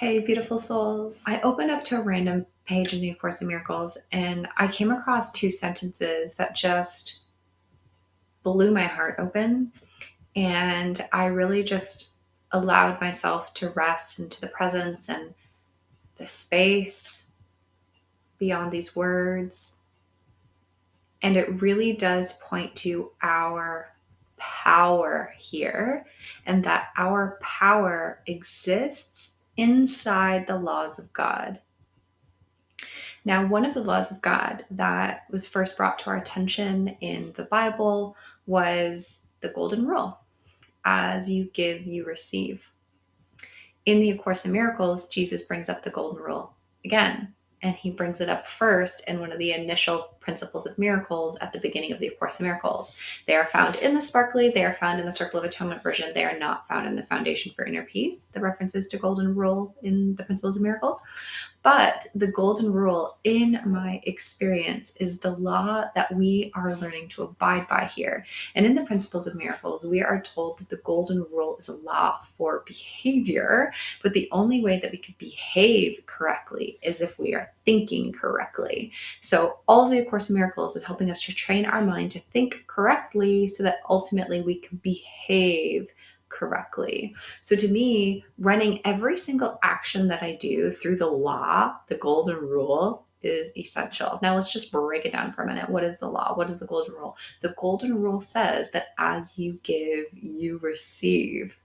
Hey, beautiful souls. I opened up to a random page in the A Course in Miracles and I came across two sentences that just blew my heart open. And I really just allowed myself to rest into the presence and the space beyond these words. And it really does point to our power here, and that our power exists inside the laws of God. Now, one of the laws of God that was first brought to our attention in the Bible was the Golden Rule: as you give, you receive. In the A Course in Miracles, Jesus brings up the Golden Rule again, and he brings it up first in one of the initial principles of miracles at the beginning of the A Course in Miracles. They are found in the Sparkly, they are found in the Circle of Atonement version, they are not found in the Foundation for Inner Peace, the references to Golden Rule in the Principles of Miracles. But the Golden Rule, in my experience, is the law that we are learning to abide by here. And in the Principles of Miracles, we are told that the Golden Rule is a law for behavior, but the only way that we could behave correctly is if we are thinking correctly. So all of the A Course in Miracles is helping us to train our mind to think correctly so that ultimately we can behave correctly. So to me, running every single action that I do through the law, the Golden Rule, is essential. Now let's just break it down for a minute. What is the law? What is the Golden Rule? The Golden Rule says that as you give, you receive.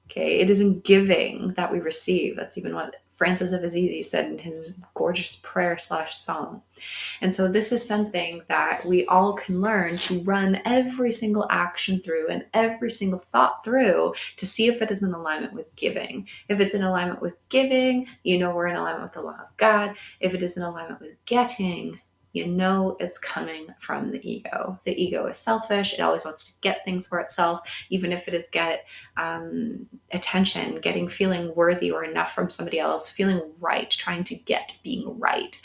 Okay, it is in giving that we receive. That's even what Francis of Assisi said in his gorgeous prayer / song. And so this is something that we all can learn to run every single action through and every single thought through to see if it is in alignment with giving. If it's in alignment with giving, you know we're in alignment with the law of God. If it is in alignment with getting, you know it's coming from the ego. The ego is selfish. It always wants to get things for itself, even if it is get attention, feeling worthy or enough from somebody else, feeling right, trying to get being right.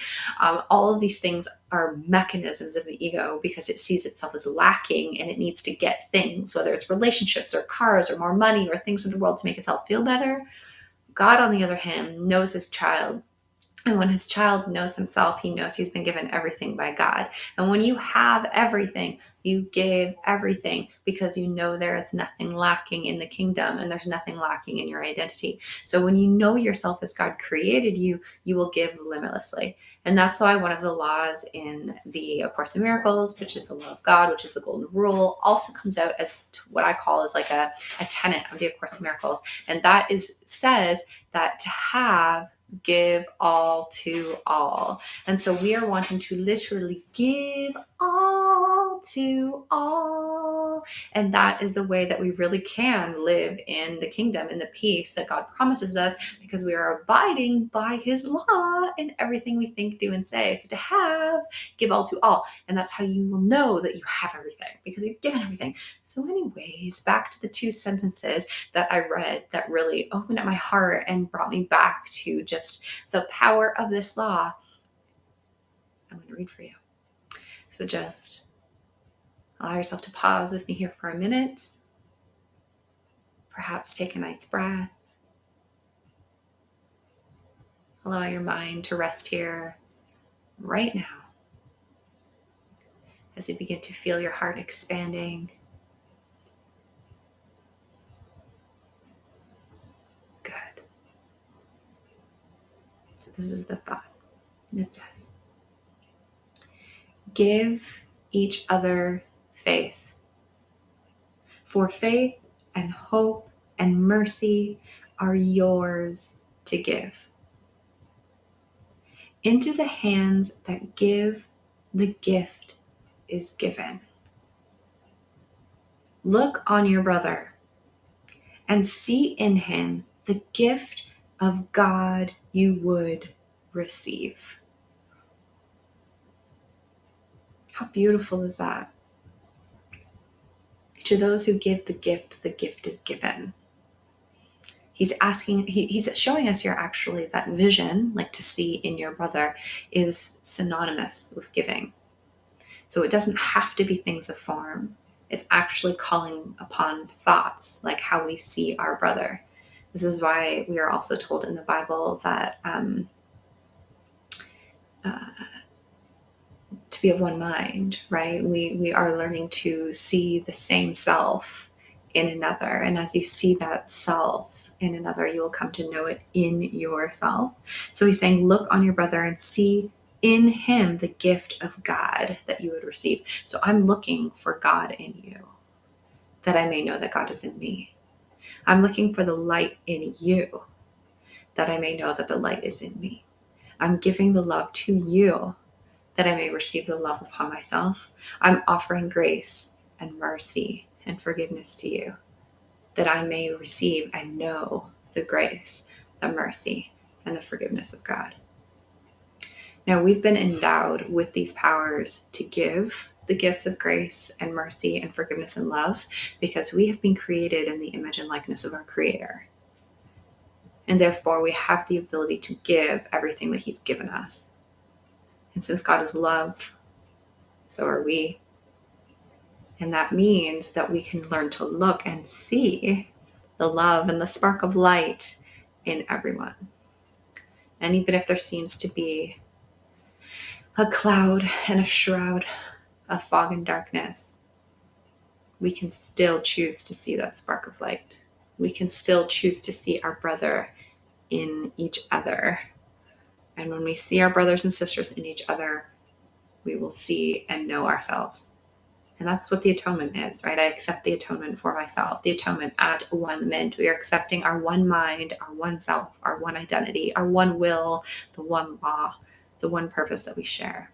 All of these things are mechanisms of the ego because it sees itself as lacking and it needs to get things, whether it's relationships or cars or more money or things in the world to make itself feel better. God, on the other hand, knows his child. And when his child knows himself, he knows he's been given everything by God. And when you have everything, you give everything because you know there is nothing lacking in the kingdom and there's nothing lacking in your identity. So when you know yourself as God created you, you will give limitlessly. And that's why one of the laws in the A Course in Miracles, which is the law of God, which is the Golden Rule, also comes out as what I call is like a tenet of the A Course in Miracles. And that says that to have, give all to all. And so we are wanting to literally give all to all. And that is the way that we really can live in the kingdom, in the peace that God promises us, because we are abiding by his law in everything we think, do, and say. So to have, give all to all. And that's how you will know that you have everything, because you've given everything. So anyways, back to the two sentences that I read that really opened up my heart and brought me back to just the power of this law. I'm going to read for you. So just allow yourself to pause with me here for a minute. Perhaps take a nice breath. Allow your mind to rest here right now as you begin to feel your heart expanding. Good. So this is the thought. It says, give each other faith. For faith and hope and mercy are yours to give. Into the hands that give, the gift is given. Look on your brother and see in him the gift of God you would receive. How beautiful is that? To those who give the gift is given. He's showing us here actually that vision, like to see in your brother, is synonymous with giving. So it doesn't have to be things of form. It's actually calling upon thoughts, like how we see our brother. This is why we are also told in the Bible that to be of one mind, right? We are learning to see the same self in another. And as you see that self in another, you will come to know it in yourself. So he's saying, look on your brother and see in him the gift of God that you would receive. So I'm looking for God in you, that I may know that God is in me. I'm looking for the light in you, that I may know that the light is in me. I'm giving the love to you, that I may receive the love upon myself. I'm offering grace and mercy and forgiveness to you, that I may receive and know the grace, the mercy, and the forgiveness of God. Now, we've been endowed with these powers to give the gifts of grace and mercy and forgiveness and love because we have been created in the image and likeness of our Creator. And therefore, we have the ability to give everything that He's given us. And since God is love, so are we. And that means that we can learn to look and see the love and the spark of light in everyone. And even if there seems to be a cloud and a shroud of fog and darkness, we can still choose to see that spark of light. We can still choose to see our brother in each other. And when we see our brothers and sisters in each other, we will see and know ourselves. And that's what the atonement is, right? I accept the atonement for myself. The atonement at one mint. We are accepting our one mind, our one self, our one identity, our one will, the one law, the one purpose that we share.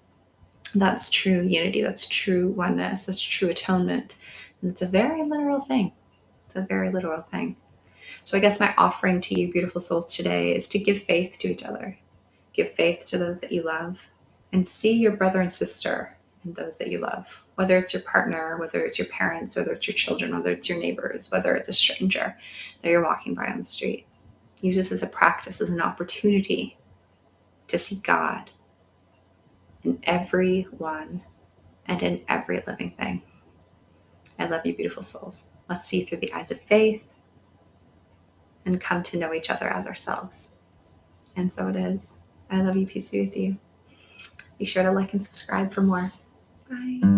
That's true unity. That's true oneness. That's true atonement. And it's a very literal thing. It's a very literal thing. So I guess my offering to you, beautiful souls, today is to give faith to each other. Give faith to those that you love and see your brother and sister in those that you love, whether it's your partner, whether it's your parents, whether it's your children, whether it's your neighbors, whether it's a stranger that you're walking by on the street. Use this as a practice, as an opportunity to see God in everyone and in every living thing. I love you, beautiful souls. Let's see through the eyes of faith and come to know each other as ourselves. And so it is. I love you. Peace be with you. Be sure to like and subscribe for more. Bye.